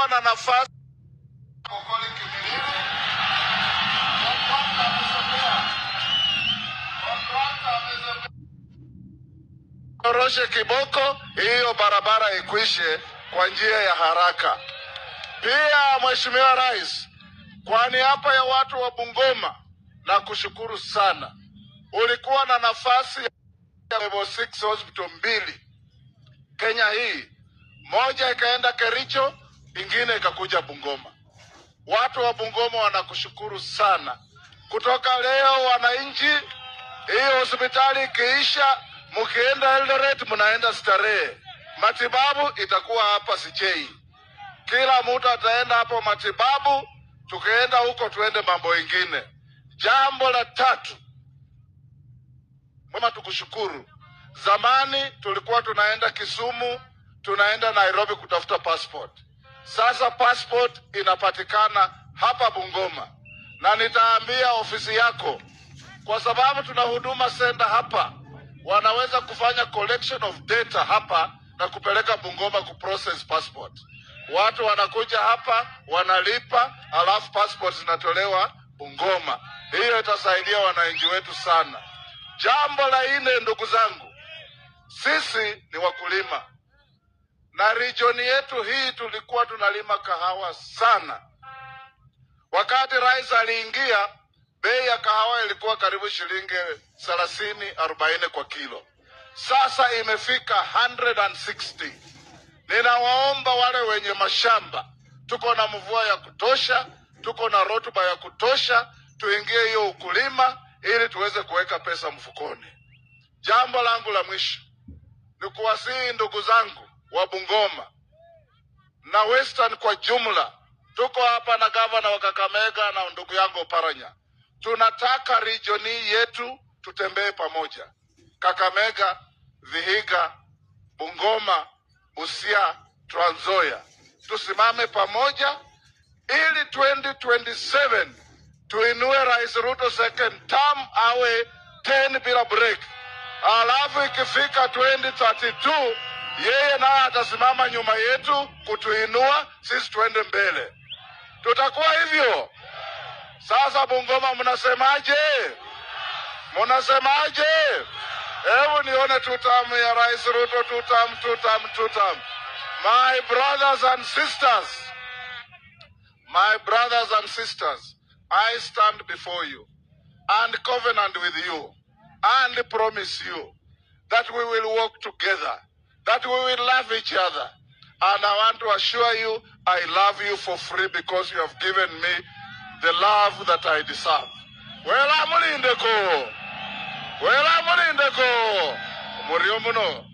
na nafasi oroshe kiboko hiyo barabara ikwishe kwa njia ya haraka. Pia Mheshimiwa Rais, kwa niaba ya watu wa Bungoma na kushukuru sana. Ulikuwa na nafasi ya level 6 hospital 2 Kenya hii, moja ikaenda Kericho, ingine ikakuja Bungoma. Watu wa Bungoma wanakushukuru sana. Kutoka leo wananchi, hiyo hospitali ikiisha, mkienda Eldoret mnaenda Starehe. Matibabu itakuwa hapa Sichei. Kila mtu ataenda hapo matibabu, tukienda huko tuende mambo ingine. Jambo la tatu, mwema tukushukuru. Zamani tulikuwa tunaenda Kisumu, tunaenda Nairobi kutafuta passport. Sasa passport inapatikana hapa Bungoma. Na nitaambia ofisi yako, kwa sababu tuna huduma center hapa, wanaweza kufanya collection of data hapa na kupeleka Bungoma kuprocess passport. Watu wanakuja hapa, wanalipa, alafu passport zinatolewa Bungoma. Hiyo itasaidia wananchi wetu sana. Jambo la 4, ndugu zangu, sisi ni wakulima. Na region yetu hii tulikuwa tunalima kahawa sana. Wakati rais aliingia, bei ya kahawa ilikuwa karibu shilingi 30-40 kwa kilo. Sasa imefika 160. Ninawaomba wale wenye mashamba, tuko na mvua ya kutosha, tuko na rotuba ya kutosha, tuingie hiyo ukulima ili tuweze kuweka pesa mfukoni. Jambo langu la mwisho ni kuwasihi ndugu zangu wa Bungoma na Western kwa jumla. Tuko hapa na gavana wa Kakamega na ndugu yangu Oparanya. Tunataka region yetu tutembee pamoja. Kakamega, Vihiga, Bungoma, Busia, Trans Nzoia. Tusimame pamoja ili 2027 tuinue Rais Ruto second term awe 10 bila break. Alafu ikifika 2032 yeye naye atasimama nyuma yetu kutuinua sisi tuende mbele. Tutakuwa hivyo. Sasa Bungoma mnasemaje? Mnasemaje? Hebu nione tutam ya Rais Ruto, tutam. My brothers and sisters, I stand before you and covenant with you and promise you that we will work together, that we will love each other. And I want to assure you, I love you for free because you have given me the love that I deserve. Well, I'm Mulindeko. Murio muno.